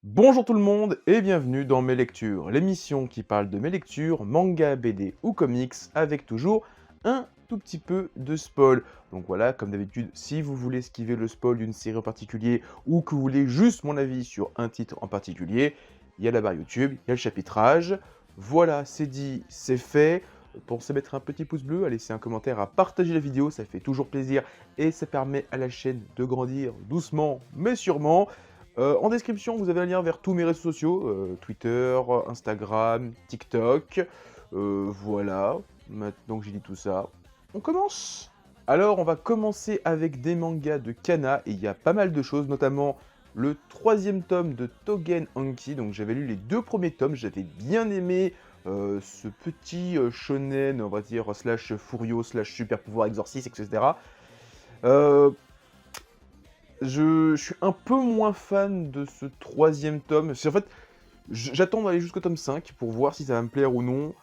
Bonjour tout le monde et bienvenue dans Mes Lectures, l'émission qui parle de mes lectures, manga, BD ou comics, avec toujours un tout petit peu de spoil. Donc voilà, comme d'habitude, si vous voulez esquiver le spoil d'une série en particulier ou que vous voulez juste mon avis sur un titre en particulier, il y a la barre YouTube, il y a le chapitrage. Voilà, c'est dit, c'est fait. Pensez à mettre un petit pouce bleu, à laisser un commentaire, à partager la vidéo, ça fait toujours plaisir et ça permet à la chaîne de grandir doucement mais sûrement. En description, vous avez un lien vers tous mes réseaux sociaux, Twitter, Instagram, TikTok. Voilà, maintenant que j'ai dit tout ça, on commence. Alors, on va commencer avec des mangas de Kana, et il y a pas mal de choses, notamment le troisième tome de Togen Anki. Donc j'avais lu les deux premiers tomes, j'avais bien aimé ce petit shonen, on va dire, slash Furio, slash super pouvoir exorciste, etc. Euh, je suis un peu moins fan de ce troisième tome. En fait, j'attends d'aller jusqu'au tome 5 pour voir si ça va me plaire ou non.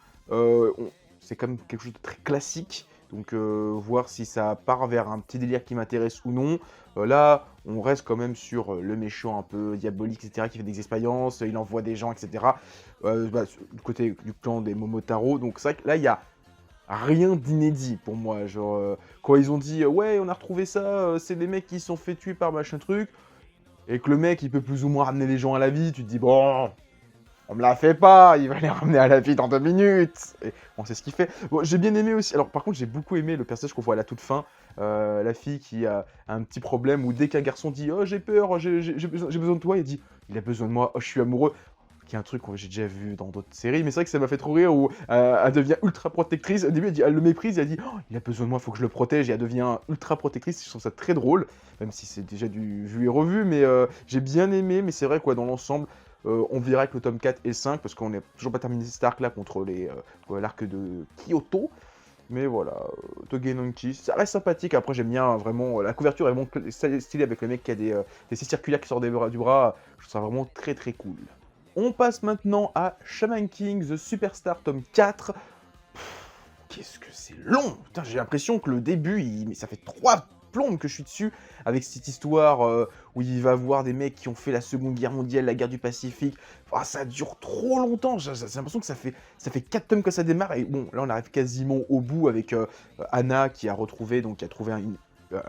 C'est quand même quelque chose de très classique, donc voir si ça part vers un petit délire qui m'intéresse ou non. Là, on reste quand même sur le méchant un peu diabolique, etc., qui fait des expériences, il envoie des gens, etc. Du côté du clan des Momotaro, donc c'est vrai que là, il y a rien d'inédit pour moi. Genre, quand ils ont dit ouais, on a retrouvé ça, c'est des mecs qui se sont fait tuer par machin truc, et que le mec il peut plus ou moins ramener les gens à la vie, tu te dis bon, on me la fait pas, il va les ramener à la vie dans 2 minutes. Et on sait ce qu'il fait. Bon, j'ai bien aimé aussi. Alors par contre, j'ai beaucoup aimé le personnage qu'on voit à la toute fin, la fille qui a un petit problème où dès qu'un garçon dit oh j'ai peur, j'ai besoin de toi, il dit il a besoin de moi, oh je suis amoureux, qui est un truc que j'ai déjà vu dans d'autres séries, mais c'est vrai que ça m'a fait trop rire où elle devient ultra protectrice. Au début, elle le méprise, elle dit oh, il a besoin de moi, faut que je le protège, et elle devient ultra protectrice. Je trouve ça très drôle, même si c'est déjà du vu et revu, mais j'ai bien aimé. Mais c'est vrai quoi, dans l'ensemble, on verra avec le tome 4 et 5, parce qu'on n'est toujours pas terminé cet arc là contre l'arc de Kyoto. Mais voilà, Togenonki, ça reste sympathique. Après, j'aime bien vraiment, la couverture est vraiment stylée avec le mec qui a des scies circulaires qui sortent du bras. Je trouve ça vraiment très très cool. On passe maintenant à Shaman King The Superstar tome 4. Qu'est-ce que c'est long! Putain, j'ai l'impression que le début, mais ça fait 3 plombes que je suis dessus, avec cette histoire où il va voir des mecs qui ont fait la Seconde Guerre mondiale, la guerre du Pacifique. Ah, ça dure trop longtemps, j'ai l'impression que ça fait 4 tomes que ça démarre, et bon, là on arrive quasiment au bout avec Anna qui a retrouvé, donc qui a trouvé un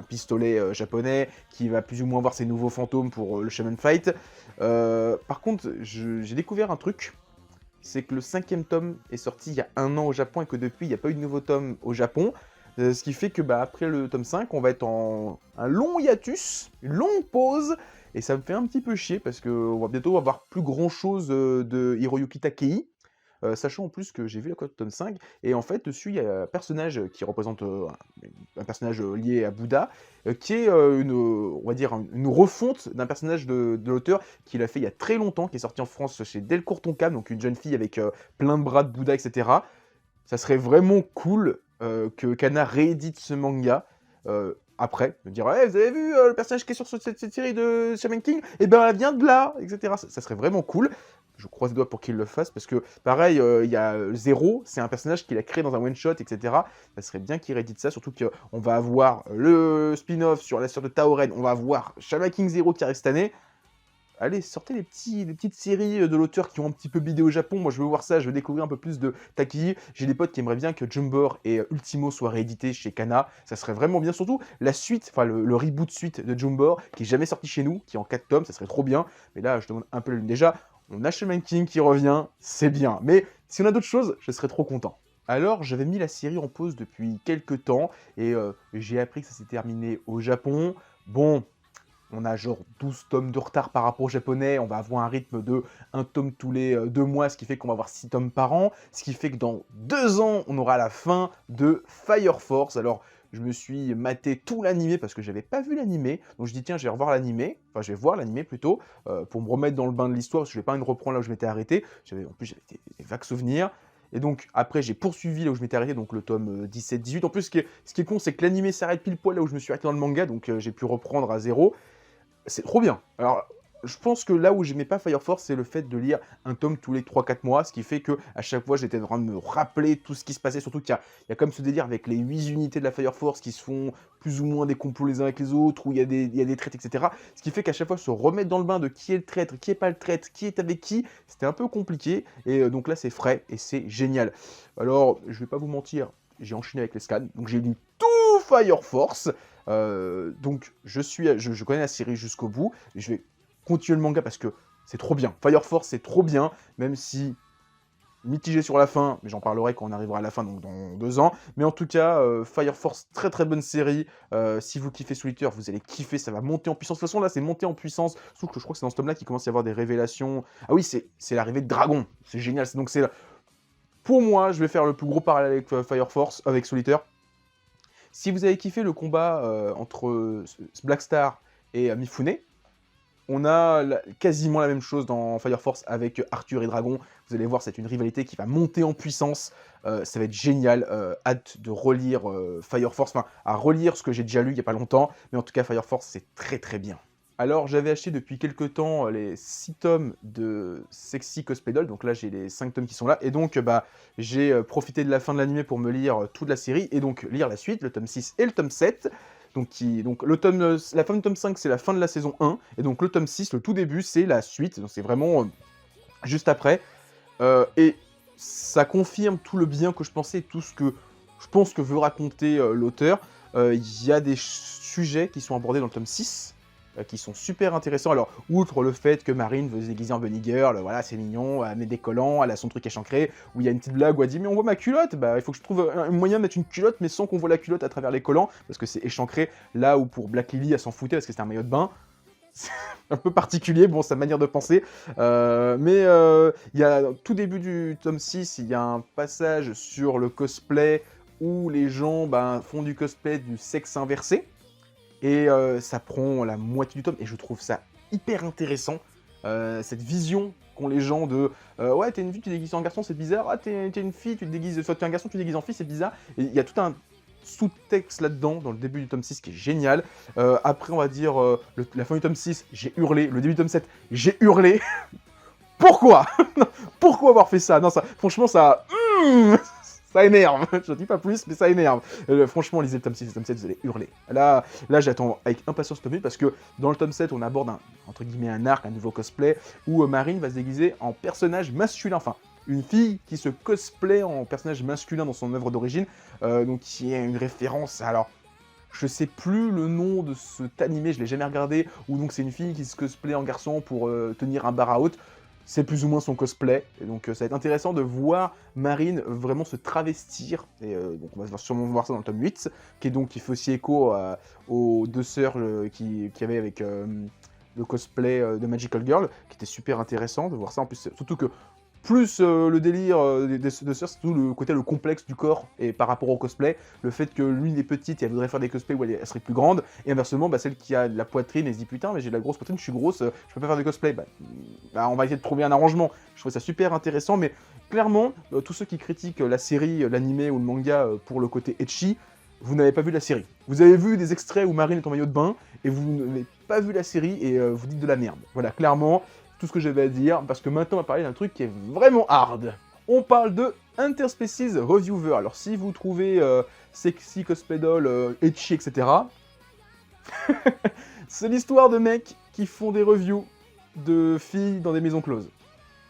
pistolet japonais, qui va plus ou moins voir ses nouveaux fantômes pour le Shaman Fight. Par contre, j'ai découvert un truc, c'est que le 5e tome est sorti il y a 1 an au Japon et que depuis, il n'y a pas eu de nouveau tome au Japon. Ce qui fait que après le tome 5, on va être en un long hiatus, une longue pause, et ça me fait un petit peu chier parce qu'on va bientôt avoir plus grand chose de Hiroyuki Takei. Sachant en plus que j'ai vu la cote tome 5, et en fait, dessus, il y a un personnage qui représente un personnage lié à Bouddha, qui est on va dire une refonte d'un personnage de l'auteur qu'il a fait il y a très longtemps, qui est sorti en France chez Delcourt Tonkam, donc une jeune fille avec plein de bras de Bouddha, etc. Ça serait vraiment cool que Kana réédite ce manga. Après, me dire, hey, vous avez vu le personnage qui est sur cette série de Shaman King? Eh ben, elle vient de là, etc. Ça serait vraiment cool. Je croise les doigts pour qu'il le fasse, parce que, pareil, il y a Zero, c'est un personnage qu'il a créé dans un one-shot, etc. Ça serait bien qu'il réédite ça, surtout qu'on va avoir le spin-off sur la sœur de Taoren, on va avoir Shaman King Zero qui arrive cette année. Allez, sortez les petites séries de l'auteur qui ont un petit peu bidé au Japon. Moi, je veux voir ça, je veux découvrir un peu plus de Takii. J'ai des potes qui aimeraient bien que Jumbo et Ultimo soient réédités chez Kana. Ça serait vraiment bien. Surtout la suite, enfin le reboot suite de Jumbo, qui est jamais sorti chez nous, qui est en 4 tomes, ça serait trop bien. Mais là, je demande un peu la lune. Déjà, on a Shaman King qui revient, c'est bien. Mais si on a d'autres choses, je serais trop content. Alors, j'avais mis la série en pause depuis quelques temps, et j'ai appris que ça s'est terminé au Japon. Bon, on a genre 12 tomes de retard par rapport aux japonais, on va avoir un rythme de 1 tome tous les 2 mois, ce qui fait qu'on va avoir 6 tomes par an, ce qui fait que dans 2 ans, on aura la fin de Fire Force. Alors, je me suis maté tout l'animé parce que j'avais pas vu l'animé, donc je dis tiens, je vais revoir l'animé, enfin je vais voir l'animé plutôt, pour me remettre dans le bain de l'histoire, parce que je vais pas me reprendre là où je m'étais arrêté, en plus j'avais des vagues souvenirs. Et donc après j'ai poursuivi là où je m'étais arrêté, donc le tome 17-18. En plus ce qui est con, c'est que l'animé s'arrête pile poil là où je me suis arrêté dans le manga, donc j'ai pu reprendre à zéro. C'est trop bien. Alors, je pense que là où j'aimais pas Fire Force, c'est le fait de lire un tome tous les 3-4 mois, ce qui fait que à chaque fois, j'étais en train de me rappeler tout ce qui se passait, surtout qu'il y a comme ce délire avec les 8 unités de la Fire Force qui se font plus ou moins des complots les uns avec les autres, où il y a des traîtres, etc. Ce qui fait qu'à chaque fois, se remettre dans le bain de qui est le traître, qui est pas le traître, qui est avec qui, c'était un peu compliqué, et donc là, c'est frais, et c'est génial. Alors, je vais pas vous mentir, j'ai enchaîné avec les scans, donc j'ai lu tout Fire Force, donc je connais la série jusqu'au bout, je vais continuer le manga parce que c'est trop bien. Fire Force, c'est trop bien, même si mitigé sur la fin, mais j'en parlerai quand on arrivera à la fin, donc dans 2 ans. Mais en tout cas, Fire Force, très très bonne série. Si vous kiffez Solitaire, vous allez kiffer, ça va monter en puissance. De toute façon, là, c'est monté en puissance. Sauf que je crois que c'est dans ce tome-là qu'il commence à y avoir des révélations. Ah oui, c'est l'arrivée de Dragon. C'est génial. Donc c'est pour moi, je vais faire le plus gros parallèle avec Fire Force, avec Solitaire. Si vous avez kiffé le combat entre Black Star et Mifune, on a quasiment la même chose dans Fire Force avec Arthur et Dragon. Vous allez voir, c'est une rivalité qui va monter en puissance. Ça va être génial. Hâte de relire Fire Force, enfin, à relire ce que j'ai déjà lu il n'y a pas longtemps. Mais en tout cas, Fire Force, c'est très très bien. Alors, j'avais acheté depuis quelques temps les 6 tomes de Sexy Cosplay Doll. Donc là, j'ai les 5 tomes qui sont là. Et donc, j'ai profité de la fin de l'anime pour me lire toute la série. Et donc, lire la suite, le tome 6 et le tome 7. Donc la fin du tome 5, c'est la fin de la saison 1, et donc le tome 6, le tout début, c'est la suite, donc c'est vraiment juste après. Et ça confirme tout le bien que je pensais, tout ce que je pense que veut raconter l'auteur. Il y a des sujets qui sont abordés dans le tome 6, qui sont super intéressants. Alors, outre le fait que Marine veut se déguiser en bunny girl, voilà, c'est mignon, elle met des collants, elle a son truc échancré, où il y a une petite blague où elle dit « Mais on voit ma culotte !» Bah, il faut que je trouve un moyen de mettre une culotte, mais sans qu'on voit la culotte à travers les collants, parce que c'est échancré, là où pour Black Lily, elle s'en foutait parce que c'était un maillot de bain. C'est un peu particulier, bon, sa manière de penser. Mais il y a, tout début du tome 6, il y a un passage sur le cosplay, où les gens font du cosplay du sexe inversé. Et ça prend la moitié du tome, et je trouve ça hyper intéressant, cette vision qu'ont les gens de ouais, t'es une fille, tu te déguises en garçon, c'est bizarre, ah, t'es une fille, tu te déguises, soit t'es un garçon, tu te déguises en fille, c'est bizarre, et il y a tout un sous-texte là-dedans, dans le début du tome 6, qui est génial. Après, on va dire, la fin du tome 6, j'ai hurlé, le début du tome 7, j'ai hurlé. Pourquoi? Pourquoi avoir fait ça? Non, ça, franchement, ça... ça énerve. Je dis pas plus, mais ça énerve. Franchement, lisez le tome 6 et le tome 7, vous allez hurler. Là j'attends avec impatience le tome 8, parce que dans le tome 7, on aborde entre guillemets, un arc, un nouveau cosplay, où Marine va se déguiser en personnage masculin. Enfin, une fille qui se cosplay en personnage masculin dans son œuvre d'origine, donc qui est une référence, alors... Je sais plus le nom de cet animé, je l'ai jamais regardé, où donc c'est une fille qui se cosplay en garçon pour tenir un bar à haute. C'est plus ou moins son cosplay, et donc ça va être intéressant de voir Marine vraiment se travestir, et donc on va sûrement voir ça dans le tome 8, qui fait aussi écho aux 2 sœurs qui avait avec le cosplay de Magical Girl, qui était super intéressant de voir ça, en plus, surtout que plus le délire des 2 sœurs, c'est tout le côté, le complexe du corps, et par rapport au cosplay, le fait que l'une est petite et elle voudrait faire des cosplays où elle serait plus grande, et inversement, celle qui a de la poitrine, elle se dit putain, mais j'ai de la grosse poitrine, je suis grosse, je peux pas faire de cosplay. On va essayer de trouver un arrangement. Je trouve ça super intéressant, mais clairement, tous ceux qui critiquent la série, l'animé ou le manga pour le côté ecchi, vous n'avez pas vu la série. Vous avez vu des extraits où Marine est en maillot de bain, et vous n'avez pas vu la série, et vous dites de la merde. Voilà, clairement, tout ce que j'avais à dire, parce que maintenant on va parler d'un truc qui est vraiment hard. On parle de Interspecies Reviewer. Alors si vous trouvez Sexy Cosplay Doll, ecchi, etc., c'est l'histoire de mecs qui font des reviews de filles dans des maisons closes.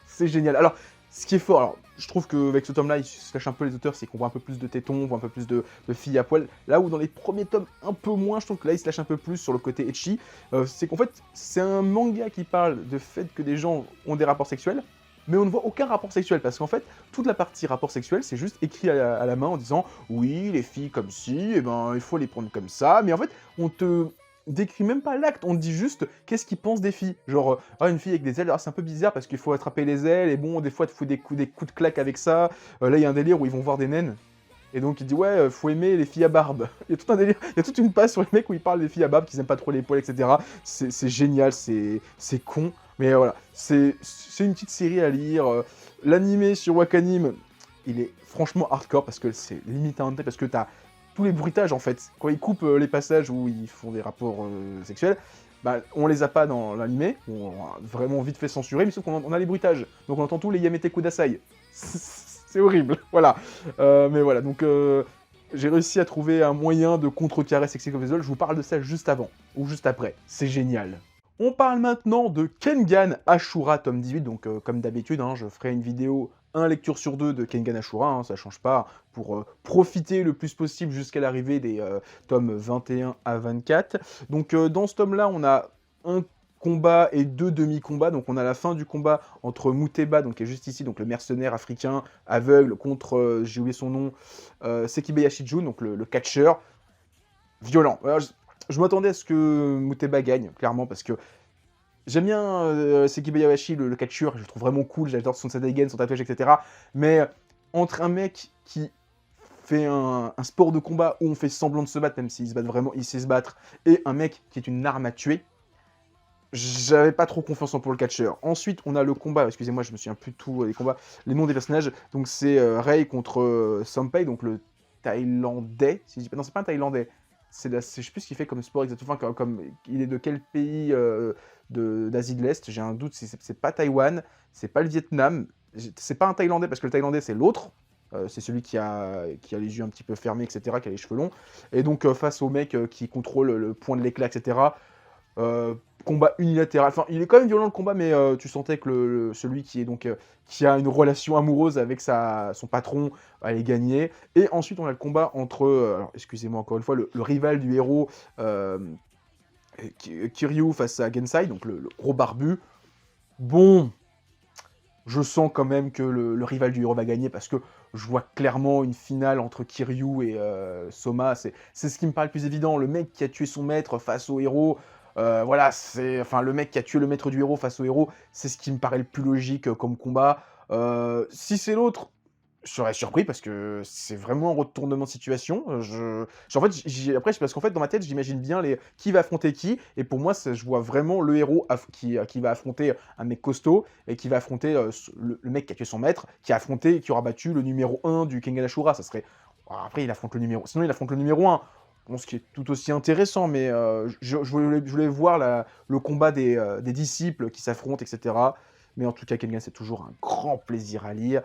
C'est génial. Alors, ce qui est fort, alors, je trouve qu'avec ce tome-là, ils se lâchent un peu les auteurs, c'est qu'on voit un peu plus de tétons, on voit un peu plus de filles à poil. Là où dans les premiers tomes, un peu moins, je trouve que là, ils se lâchent un peu plus sur le côté ecchi. C'est qu'en fait, c'est un manga qui parle de fait que des gens ont des rapports sexuels, mais on ne voit aucun rapport sexuel, parce qu'en fait, toute la partie rapport sexuel, c'est juste écrit à la main en disant « Oui, les filles comme ci, eh ben, il faut les prendre comme ça », mais en fait, on te décrit même pas l'acte, on te dit juste qu'est-ce qu'ils pensent des filles. Genre, une fille avec des ailes, c'est un peu bizarre parce qu'il faut attraper les ailes, et bon, des fois, tu fous des coups de claque avec ça. Là, il y a un délire où ils vont voir des naines. Et donc, il dit, ouais, faut aimer les filles à barbe. Il y a tout un délire, il y a toute une page sur les mecs où ils parlent des filles à barbe, qu'ils aiment pas trop les poils, etc. C'est génial, c'est con. Mais voilà, c'est une petite série à lire. L'animé sur Wakanim, il est franchement hardcore parce que c'est limite à un parce que t'as tous les bruitages en fait. Quand ils coupent les passages où ils font des rapports sexuels, bah, on les a pas dans l'animé, on a vraiment vite fait censurer, mais sauf qu'on a les bruitages. Donc on entend tous les Yamete Kudasai. C'est horrible, voilà. Mais voilà, donc j'ai réussi à trouver un moyen de contrecarrer Sexy Visual. Je vous parle de ça juste avant, ou juste après. C'est génial. On parle maintenant de Kengan Ashura tome 18, donc comme d'habitude, hein, je ferai une vidéo, un lecture sur deux de Kengan Ashura, hein, ça change pas, pour profiter le plus possible jusqu'à l'arrivée des tomes 21 à 24. Donc dans ce tome-là, on a un combat et 2 demi-combats, donc on a la fin du combat entre Muteba, donc qui est juste ici, donc le mercenaire africain aveugle, contre, j'ai oublié son nom, Sekibe Yashijun, donc le catcheur, violent. Alors, je m'attendais à ce que Muteba gagne, clairement, parce que j'aime bien Sekibe Yawashi, le catcheur, je le trouve vraiment cool, j'adore son Sadagen, son tatouage, etc. Mais entre un mec qui fait un sport de combat où on fait semblant de se battre, même s'il se bat vraiment, il sait se battre, et un mec qui est une arme à tuer, j'avais pas trop confiance en pour le catcheur. Ensuite, on a le combat, excusez-moi, je me souviens plus de tout les combats, les noms des personnages. Donc c'est Rei contre Sampei, donc le Thaïlandais. Si je dis pas, non, c'est pas un Thaïlandais. Je sais plus ce qu'il fait comme sport exactement, comme il est de quel pays d'Asie de l'Est. J'ai un doute, c'est pas Taïwan, c'est pas le Vietnam, c'est pas un Thaïlandais parce que le Thaïlandais c'est l'autre. C'est celui qui a les yeux un petit peu fermés, etc., qui a les cheveux longs. Et donc face au mec qui contrôle le point de l'éclat, etc., combat unilatéral. Enfin, il est quand même violent le combat, mais tu sentais que celui qui est donc qui a une relation amoureuse avec son patron allait gagner. Et ensuite, on a le combat entre, alors excusez-moi encore une fois, le rival du héros Kiryu face à Gensai, donc le gros barbu. Bon, je sens quand même que le rival du héros va gagner parce que je vois clairement une finale entre Kiryu et Soma. C'est ce qui me paraît le plus évident. Le mec qui a tué son maître face au héros. Voilà, enfin, le mec qui a tué le maître du héros face au héros, c'est ce qui me paraît le plus logique comme combat. Si c'est l'autre, je serais surpris parce que c'est vraiment un retournement de situation. En fait, après, parce qu'en fait, dans ma tête, j'imagine bien qui va affronter qui. Et pour moi, je vois vraiment le héros qui va affronter un mec costaud et qui va affronter le mec qui a tué son maître, qui a affronté, qui aura battu le numéro 1 du Kengan Ashura. Ça serait. Après, il affronte le numéro. Sinon, il affronte le numéro 1. Bon, ce qui est tout aussi intéressant, mais je voulais voir le combat des disciples qui s'affrontent, etc. Mais en tout cas, Kengan, c'est toujours un grand plaisir à lire.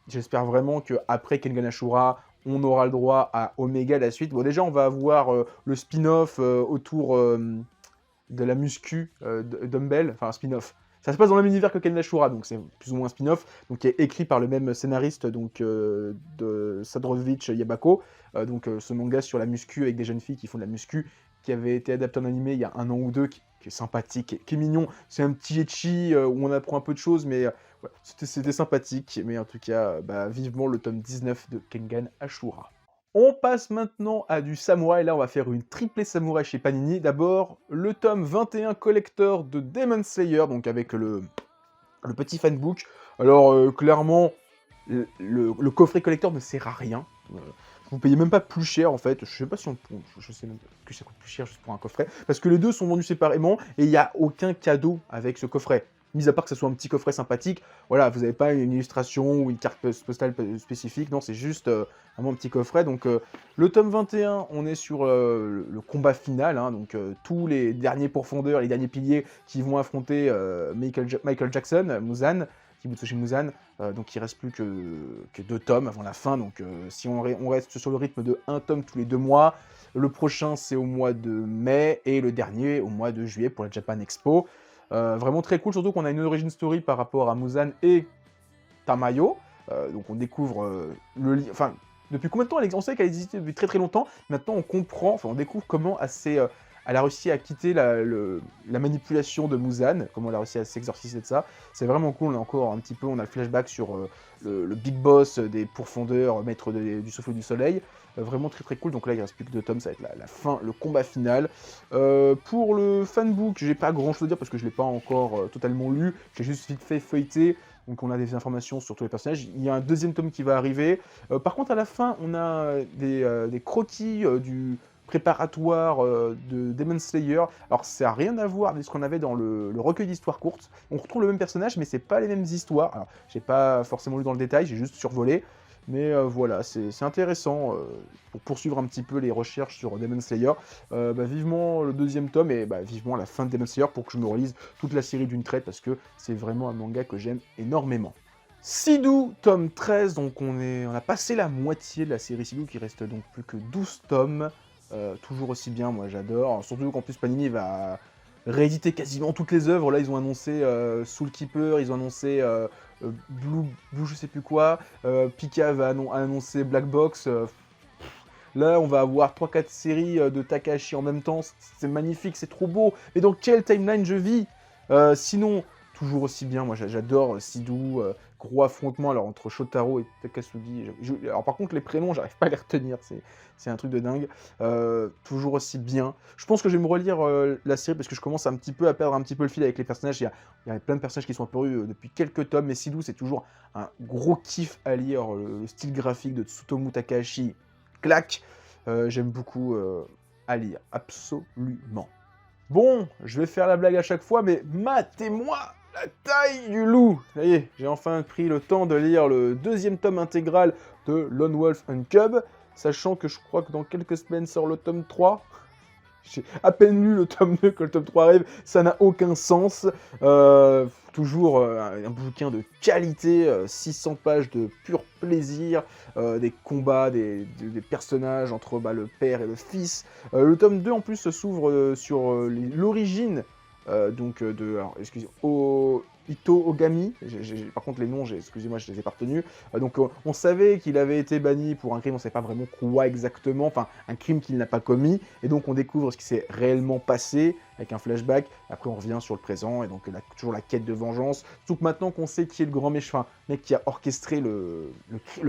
J'espère vraiment qu'après Kengan Ashura, on aura le droit à Omega la suite. Bon, déjà, on va avoir le spin-off autour de la muscu Dumbbell, enfin un spin-off. Ça se passe dans le même univers que Kengan Ashura, donc c'est plus ou moins un spin-off, donc qui est écrit par le même scénariste donc, de Sadrovich Yabako, donc ce manga sur la muscu avec des jeunes filles qui font de la muscu, qui avait été adapté en animé il y a 1 an ou 2, qui est sympathique, qui est mignon. C'est un petit ecchi où on apprend un peu de choses, mais ouais, c'était sympathique. Mais en tout cas, vivement le tome 19 de Kengan Ashura. On passe maintenant à du samouraï. Là, on va faire une triplée samouraï chez Panini. D'abord, le tome 21 collector de Demon Slayer, donc avec le petit fanbook. Alors, clairement, le coffret collector ne sert à rien. Vous payez même pas plus cher en fait. Je sais pas si je sais même pas que ça coûte plus cher juste pour un coffret. Parce que les deux sont vendus séparément et il n'y a aucun cadeau avec ce coffret. Mis à part que ce soit un petit coffret sympathique, voilà, vous n'avez pas une illustration ou une carte postale spécifique, non, c'est juste vraiment un petit coffret. Donc le tome 21, on est sur le combat final, hein, donc tous les derniers pourfendeurs, les derniers piliers qui vont affronter Michael Jackson, Muzan, Kibutsushi Muzan, donc il reste plus que 2 tomes avant la fin, donc si on reste sur le rythme de 1 tome tous les 2 mois, le prochain c'est au mois de mai, et le dernier au mois de juillet pour la Japan Expo. Vraiment très cool, surtout qu'on a une origin story par rapport à Muzan et Tamayo, donc on découvre enfin, depuis combien de temps on sait qu'elle existe depuis très très longtemps, maintenant on comprend, enfin on découvre comment elle a réussi à quitter la manipulation de Muzan, comment elle a réussi à s'exorciser de ça. C'est vraiment cool, on a le flashback sur le big boss des pourfendeurs, maître du souffle du soleil. Vraiment très très cool, donc là il reste plus que 2 tomes, ça va être la fin, le combat final. Pour le fanbook, j'ai pas grand chose à dire parce que je l'ai pas encore totalement lu, j'ai juste vite fait feuilleter. Donc on a des informations sur tous les personnages. Il y a un 2e tome qui va arriver. Par contre, à la fin, on a des croquis du préparatoire de Demon Slayer. Alors ça n'a rien à voir avec ce qu'on avait dans le recueil d'histoires courtes. On retrouve le même personnage, mais c'est pas les mêmes histoires. Alors j'ai pas forcément lu dans le détail, j'ai juste survolé. Mais voilà, c'est intéressant pour poursuivre un petit peu les recherches sur Demon Slayer. Vivement le deuxième tome et vivement la fin de Demon Slayer pour que je me relise toute la série d'une traite parce que c'est vraiment un manga que j'aime énormément. Sidou, tome 13, donc on a passé la moitié de la série Sidou, qui reste donc plus que 12 tomes. Toujours aussi bien, moi j'adore. Surtout qu'en plus Panini va rééditer quasiment toutes les œuvres. Là, ils ont annoncé Soul Keeper, ils ont annoncé Blue je sais plus quoi. Pika va annoncer Black Box. Là, on va avoir 3-4 séries de Takahashi en même temps. C'est magnifique, c'est trop beau. Et dans quelle timeline je vis Sinon, toujours aussi bien, moi j'adore Sidou. Gros affrontement alors, entre Shotaro et Takasugi. Alors par contre, les prénoms, j'arrive pas à les retenir. C'est un truc de dingue. Toujours aussi bien. Je pense que je vais me relire la série parce que je commence un petit peu à perdre un petit peu le fil avec les personnages. Il y a plein de personnages qui sont apparus depuis quelques tomes. Mais Sidou, c'est toujours un gros kiff à lire. Le style graphique de Tsutomu Takahashi, claque. J'aime beaucoup à lire, absolument. Bon, je vais faire la blague à chaque fois, mais matez-moi la taille du loup. Ça y est, j'ai enfin pris le temps de lire le deuxième tome intégral de Lone Wolf and Cub, sachant que je crois que dans quelques semaines sort le tome 3. J'ai à peine lu le tome 2 que le tome 3 arrive, ça n'a aucun sens. Toujours un bouquin de qualité, 600 pages de pur plaisir, des combats, des personnages entre le père et le fils. Le tome 2 en plus s'ouvre sur l'origine alors, excusez-moi, Ito Ogami, par contre les noms, excusez-moi, je les ai pas retenus. On savait qu'il avait été banni pour un crime, on ne savait pas vraiment quoi exactement, enfin un crime qu'il n'a pas commis, et donc on découvre ce qui s'est réellement passé avec un flashback. Après on revient sur le présent, et donc toujours la quête de vengeance. Surtout que maintenant qu'on sait qui est le grand méchant, mec qui a orchestré le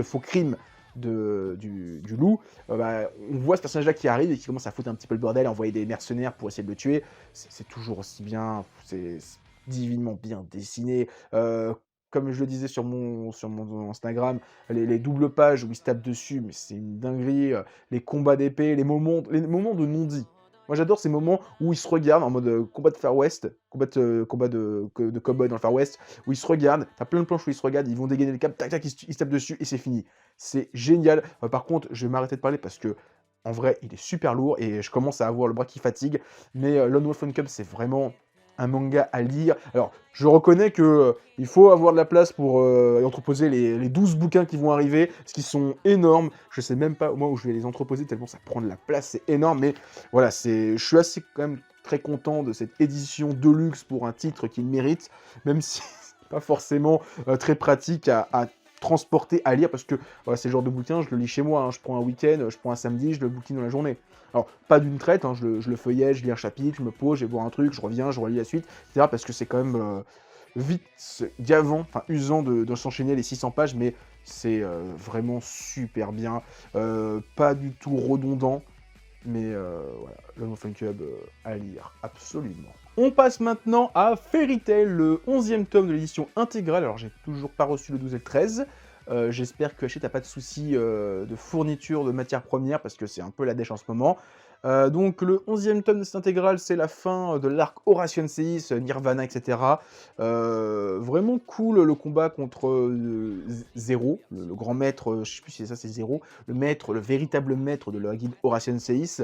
faux crime du loup, on voit ce personnage-là qui arrive et qui commence à foutre un petit peu le bordel, à envoyer des mercenaires pour essayer de le tuer. C'est toujours aussi bien, c'est divinement bien dessiné. Comme je le disais sur mon Instagram, les doubles pages où ils se tapent dessus, mais c'est une dinguerie. Les combats d'épée, les moments de non-dit. Moi j'adore ces moments où ils se regardent en mode combat de Far West, combat de cowboy dans le Far West, où ils se regardent, t'as plein de planches où ils se regardent, ils vont dégainer le cap, tac tac, ils se tapent dessus et c'est fini. C'est génial. Par contre, je vais m'arrêter de parler parce que en vrai, il est super lourd et je commence à avoir le bras qui fatigue. Mais Lone Wolf and Cub, c'est vraiment un manga à lire. Alors, je reconnais que il faut avoir de la place pour entreposer les 12 bouquins qui vont arriver, parce qu'ils sont énormes. Je sais même pas, moi, où je vais les entreposer, tellement ça prend de la place, c'est énorme. Mais voilà, je suis assez quand même très content de cette édition Deluxe pour un titre qu'il mérite, même si c'est pas forcément très pratique à transporter, à lire, parce que voilà, c'est le genre de bouquin, je le lis chez moi, hein. Je prends un week-end, je prends un samedi, je le bouquine dans la journée. Alors, pas d'une traite, hein, je le feuillette, je lis un chapitre, je me pose, je vais voir un truc, je reviens, je relis la suite, etc. Parce que c'est quand même vite gavant, enfin usant de s'enchaîner les 600 pages, mais c'est vraiment super bien. Pas du tout redondant, mais voilà, Lone Wolf and Cub à lire, absolument. On passe maintenant à Fairy Tail, le 11e tome de l'édition intégrale. Alors, j'ai toujours pas reçu le 12 et le 13. J'espère que Hachette n'a pas de soucis de fourniture de matières premières, parce que c'est un peu la dèche en ce moment. Donc, le 11e tome de cette intégrale, c'est la fin de l'arc Oration Seis, Nirvana, etc. Vraiment cool le combat contre Zero, le grand maître, je sais plus si c'est ça, c'est Zero, le véritable maître de la guilde Oration Seis.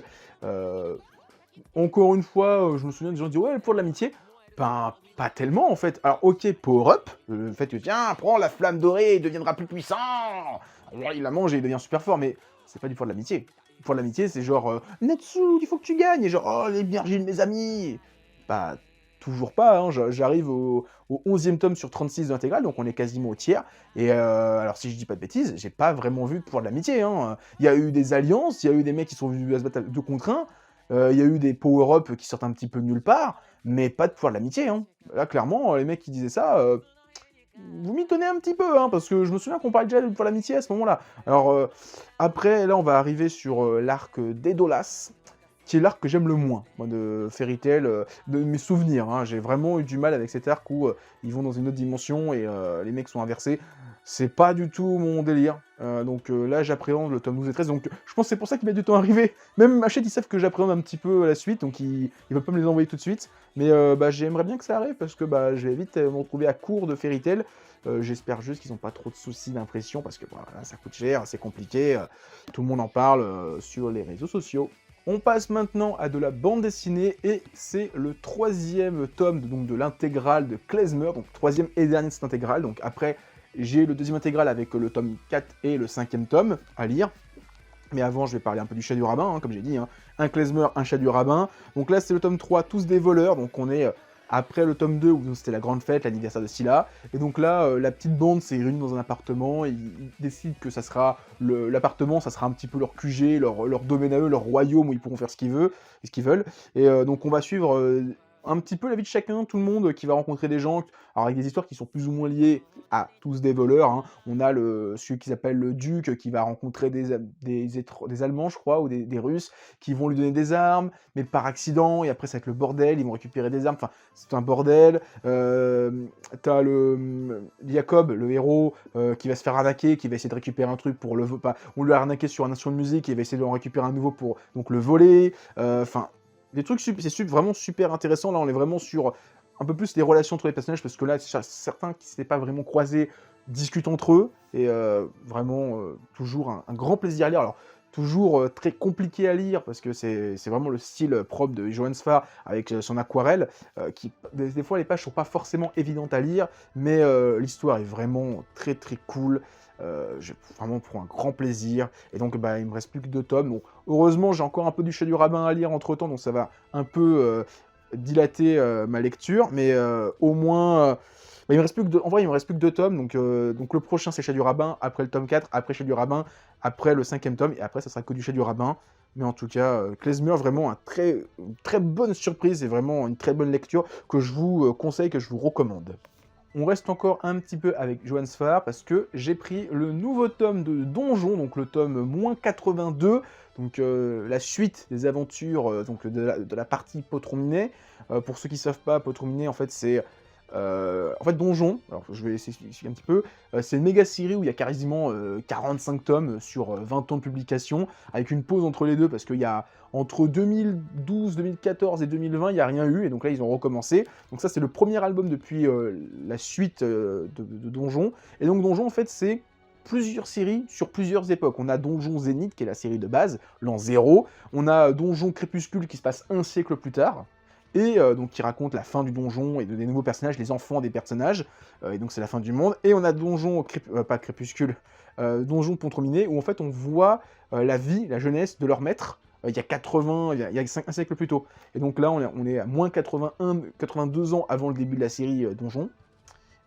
Encore une fois, je me souviens des gens qui disent « Ouais, pour de l'amitié ». Ben, pas tellement en fait. Alors ok, power up, le fait que tiens, prends la flamme dorée, il deviendra plus puissant. Alors, il la mange et il devient super fort, mais c'est pas du poids de l'amitié. Le poids de l'amitié, c'est genre Natsu, il faut que tu gagnes, et genre oh l'énergie de mes amis. Bah toujours pas, hein. J'arrive au 11e tome sur 36 de l'intégrale, donc on est quasiment au tiers. Et alors si je dis pas de bêtises, j'ai pas vraiment vu de pouvoir de l'amitié. Hein. Il y a eu des alliances, il y a eu des mecs qui sont venus à se battre 2 contre 1. Il y a eu des power-up qui sortent un petit peu de nulle part, mais pas de pouvoir de l'amitié. Hein. Là, clairement, les mecs qui disaient ça, vous m'y tenez un petit peu, hein, parce que je me souviens qu'on parlait déjà de pouvoir de l'amitié à ce moment-là. Alors, après, là, on va arriver sur l'arc d'Edolas, qui est l'arc que j'aime le moins, moi, de Fairy Tail, de mes souvenirs, hein. J'ai vraiment eu du mal avec cet arc où ils vont dans une autre dimension et les mecs sont inversés. C'est pas du tout mon délire. Donc là, j'appréhende le tome 12 et 13. Donc je pense que c'est pour ça qu'il met du temps à arriver. Même Hachette, ils savent que j'appréhende un petit peu la suite, donc ils veulent pas me les envoyer tout de suite. Mais j'aimerais bien que ça arrive parce que je vais vite me retrouver à court de Fairy Tail. J'espère juste qu'ils n'ont pas trop de soucis d'impression parce que voilà, ça coûte cher, c'est compliqué. Tout le monde en parle sur les réseaux sociaux. On passe maintenant à de la bande dessinée et c'est le 3e tome de l'intégrale de Klezmer, donc 3e et dernier de cette intégrale. Donc après, j'ai le 2e intégral avec le tome 4 et le 5e tome à lire. Mais avant, je vais parler un peu du chat du rabbin, hein, comme j'ai dit, hein. Un klezmer, un chat du rabbin. Donc là, c'est le tome 3, tous des voleurs. Donc on est après le tome 2, où c'était la grande fête, l'anniversaire de Scylla. Et donc là, la petite bande s'est réunie dans un appartement. Et ils décident que ça sera l'appartement, ça sera un petit peu leur QG, leur domaine à eux, leur royaume où ils pourront faire ce qu'ils veulent. Et donc on va suivre un petit peu la vie de chacun, tout le monde qui va rencontrer des gens, alors avec des histoires qui sont plus ou moins liées à tous des voleurs, hein. On a celui qui s'appelle le Duc, qui va rencontrer des Allemands, je crois, ou des Russes, qui vont lui donner des armes, mais par accident, et après ça va être le bordel, ils vont récupérer des armes, enfin, c'est un bordel. T'as Jacob, le héros, qui va se faire arnaquer, qui va essayer de récupérer un truc pour on lui a arnaqué sur un instrument de musique, et il va essayer de en récupérer un nouveau pour donc le voler, enfin... Des trucs, c'est vraiment super intéressant. Là, on est vraiment sur un peu plus les relations entre les personnages, parce que là, certains qui ne s'étaient pas vraiment croisés discutent entre eux, et vraiment, toujours un grand plaisir à lire. Alors, toujours très compliqué à lire, parce que c'est vraiment le style propre de Johann Sfar, avec son aquarelle, qui, des fois, les pages sont pas forcément évidentes à lire, mais l'histoire est vraiment très très cool. Je vraiment prends un grand plaisir, et donc il me reste plus que 2 tomes, donc heureusement j'ai encore un peu du chat du rabbin à lire entre temps, donc ça va un peu dilater ma lecture, mais au moins il me reste plus que en vrai il me reste plus que 2 tomes, donc le prochain c'est chat du rabbin, après le tome 4, après chat du rabbin, après le 5e tome, et après ça sera que du chat du rabbin. Mais en tout cas, Klezmer, vraiment une très bonne surprise, et vraiment une très bonne lecture que je vous conseille, que je vous recommande. On reste encore un petit peu avec Johann Sfar parce que j'ai pris le nouveau tome de Donjon, donc le tome -82, donc la suite des aventures donc de la partie Potrominé. Pour ceux qui ne savent pas, Potrominé, en fait, c'est... Donjon, alors je vais essayer d'expliquer un petit peu, c'est une méga série où il y a quasiment 45 tomes sur 20 ans de publication, avec une pause entre les deux, parce qu'il y a entre 2012, 2014 et 2020, il n'y a rien eu, et donc là ils ont recommencé. Donc ça c'est le premier album depuis la suite de Donjon, et donc Donjon en fait c'est plusieurs séries sur plusieurs époques. On a Donjon Zénith, qui est la série de base, l'an 0, on a Donjon Crépuscule qui se passe un siècle plus tard, et donc qui raconte la fin du donjon et des nouveaux personnages, les enfants des personnages, et donc c'est la fin du monde. Et on a Donjon, pas Crépuscule, Donjon Pontrominé, où en fait on voit la vie, la jeunesse de leur maître, il y a 80, il y a un siècle plus tôt. Et donc là on est à moins 82 ans avant le début de la série Donjon.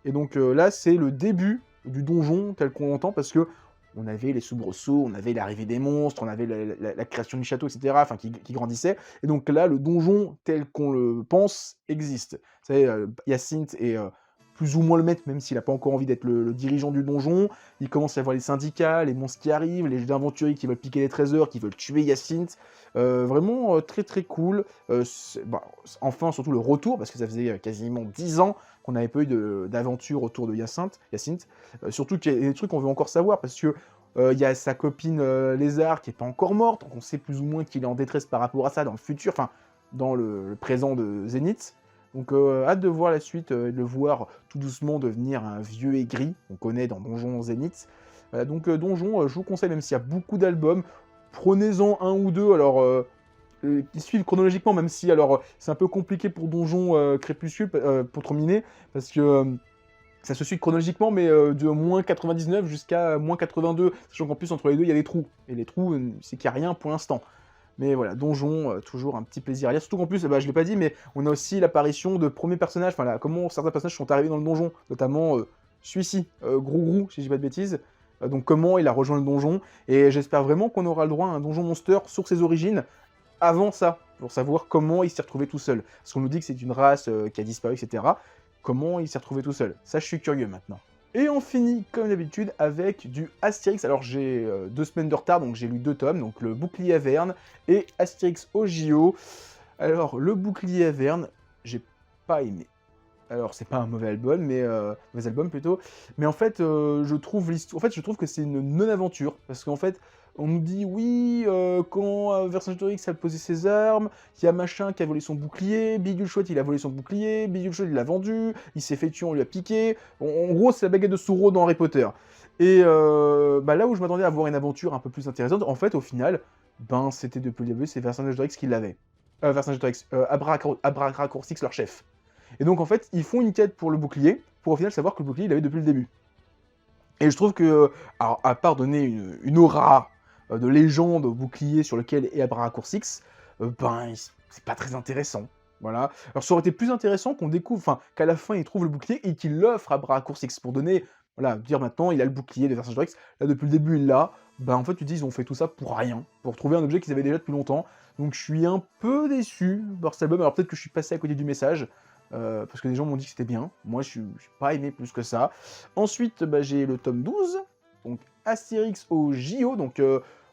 Et donc là c'est le début du donjon tel qu'on l'entend, parce que on avait les soubresauts, on avait l'arrivée des monstres, on avait la création du château, etc., enfin, qui grandissait. Et donc là, le donjon, tel qu'on le pense, existe. Vous savez, Hyacinthe est plus ou moins le maître, même s'il n'a pas encore envie d'être le dirigeant du donjon. Il commence à y avoir les syndicats, les monstres qui arrivent, les aventuriers qui veulent piquer les trésors, qui veulent tuer Hyacinthe. Vraiment très très cool. Enfin, surtout le retour, parce que ça faisait quasiment 10 ans qu'on n'avait pas eu d'aventure autour de Hyacinthe. Surtout qu'il y a des trucs qu'on veut encore savoir, parce que il y a sa copine Lézard qui n'est pas encore morte, donc on sait plus ou moins qu'il est en détresse par rapport à ça dans le futur, enfin dans le présent de Zénith. Donc hâte de voir la suite, de le voir tout doucement devenir un vieux aigri qu'on connaît dans Donjon Zénith. Donc Donjon, je vous conseille, même s'il y a beaucoup d'albums, prenez-en un ou deux, alors qui suivent chronologiquement, même si alors c'est un peu compliqué pour Donjon Crépuscule, pour terminer, parce que ça se suit chronologiquement, mais de moins 99 jusqu'à moins 82, sachant qu'en plus entre les deux il y a des trous, et les trous c'est qu'il n'y a rien pour l'instant. Mais voilà, Donjon, toujours un petit plaisir à lire, surtout qu'en plus, je ne l'ai pas dit, mais on a aussi l'apparition de premiers personnages, enfin comment certains personnages sont arrivés dans le donjon, notamment celui-ci, Grou-Grou, si je dis pas de bêtises. Donc comment il a rejoint le donjon, et j'espère vraiment qu'on aura le droit à un donjon monster sur ses origines, avant ça, pour savoir comment il s'est retrouvé tout seul. Parce qu'on nous dit que c'est une race qui a disparu, etc. Comment il s'est retrouvé tout seul? Ça, je suis curieux maintenant. Et on finit, comme d'habitude, avec du Astérix. Alors, j'ai 2 semaines de retard, donc j'ai lu 2 tomes, donc le Bouclier Averne et Astérix au JO. Alors, le Bouclier Averne, j'ai pas aimé. Alors, c'est pas un mauvais album, mais mauvais album plutôt. Mais en fait, je trouve l'histoire. En fait, je trouve que c'est une non-aventure. Parce qu'en fait, on nous dit oui, quand Vercingétorix a posé ses armes, il y a machin qui a volé son bouclier, Bidule Chouette il a volé son bouclier, Bidule Chouette il l'a vendu, il s'est fait tuer, on lui a piqué. En gros, c'est la baguette de Souro dans Harry Potter. Et bah, là où je m'attendais à voir une aventure un peu plus intéressante, en fait, au final, ben c'était depuis le début, c'est Vercingétorix qui l'avait. Vercingétorix, Abracraccourcix, leur chef. Et donc en fait, ils font une quête pour le bouclier, pour au final savoir que le bouclier, il l'avait depuis le début. Et je trouve que, alors, à part donner une aura de légende au bouclier sur lequel est Abracraccourcix, ben, c'est pas très intéressant. Voilà. Alors ça aurait été plus intéressant qu'on découvre, enfin, qu'à la fin, il trouve le bouclier et qu'il l'offre à Abracraccourcix pour donner, voilà, dire maintenant, il a le bouclier de Vercingétorix. Là, depuis le début, il l'a. Ben, en fait, tu te dis, ils ont fait tout ça pour rien, pour trouver un objet qu'ils avaient déjà depuis longtemps. Donc je suis un peu déçu par cet album. Alors peut-être que je suis passé à côté du message, parce que des gens m'ont dit que c'était bien. Moi, je n'ai pas aimé plus que ça. Ensuite, bah, j'ai le tome 12, donc Astérix au JO. Donc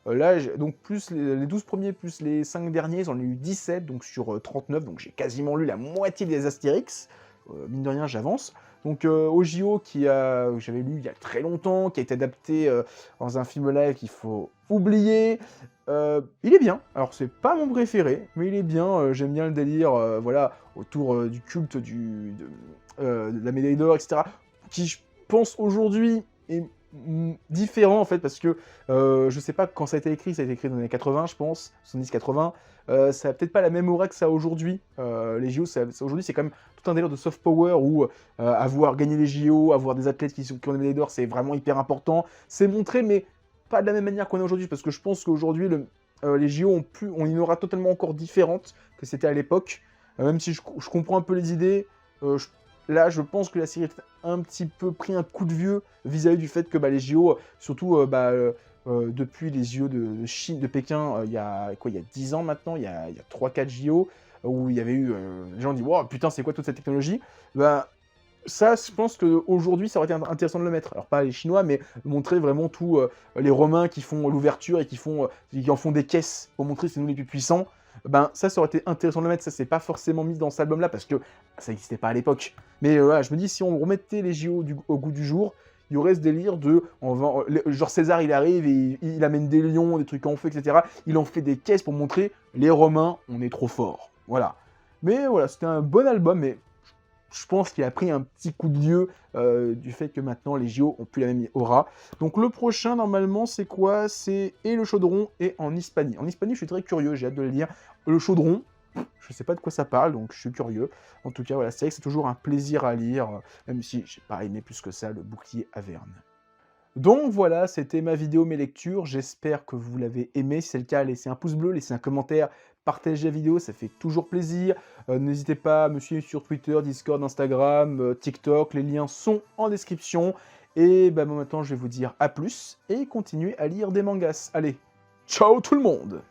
là, donc plus les 12 premiers plus les 5 derniers, j'en ai eu 17, donc sur 39. Donc j'ai quasiment lu la moitié des Astérix. Mine de rien, j'avance. Donc au JO, que j'avais lu il y a très longtemps, qui a été adapté dans un film live qu'il faut oublier. Il est bien. Alors c'est pas mon préféré, mais il est bien. J'aime bien le délire, voilà, autour du culte de la médaille d'or, etc. Qui, je pense, aujourd'hui est différent en fait, parce que je sais pas quand ça a été écrit dans les années 80, je pense, 70-80. Ça a peut-être pas la même aura que ça aujourd'hui. Les JO, aujourd'hui, c'est quand même tout un délire de soft power où avoir gagné les JO, avoir des athlètes qui ont des médailles d'or, c'est vraiment hyper important. C'est montré, mais pas de la même manière qu'on est aujourd'hui, parce que je pense qu'aujourd'hui, les JO ont une aura totalement encore différente que c'était à l'époque. Même si je comprends un peu les idées, là, je pense que la série a un petit peu pris un coup de vieux vis-à-vis du fait que bah, les JO, surtout depuis les JO de Chine, de Pékin, il y a 10 ans maintenant, il y a 3-4 JO, où il y avait eu... les gens ont dit wow, « putain, c'est quoi toute cette technologie ?» Bah, ça, je pense qu'aujourd'hui, ça aurait été intéressant de le mettre. Alors, pas les Chinois, mais montrer vraiment tous les Romains qui font l'ouverture et qui en font des caisses pour montrer que c'est nous les plus puissants. Ben, ça aurait été intéressant de le mettre. Ça, c'est pas forcément mis dans cet album-là parce que ça n'existait pas à l'époque. Mais voilà, je me dis, si on remettait les JO au goût du jour, il y aurait ce délire de... genre César, il arrive et il amène des lions, des trucs en feu, etc. Il en fait des caisses pour montrer les Romains, on est trop forts. Voilà. Mais voilà, c'était un bon album, mais je pense qu'il a pris un petit coup de vieux du fait que maintenant les JO ont plus la même aura. Donc le prochain, normalement, c'est quoi? C'est Et le Chaudron et en Hispanie. En Hispanie, je suis très curieux, j'ai hâte de le lire. Le Chaudron, je sais pas de quoi ça parle, donc je suis curieux. En tout cas, voilà, c'est vrai que c'est toujours un plaisir à lire, même si j'ai pas aimé plus que ça le Bouclier Averne. Donc voilà, c'était ma vidéo, mes lectures. J'espère que vous l'avez aimé. Si c'est le cas, laissez un pouce bleu, laissez un commentaire, partagez la vidéo, ça fait toujours plaisir. N'hésitez pas à me suivre sur Twitter, Discord, Instagram, TikTok. Les liens sont en description. Et bah, moi maintenant, je vais vous dire à plus et continuez à lire des mangas. Allez, ciao tout le monde!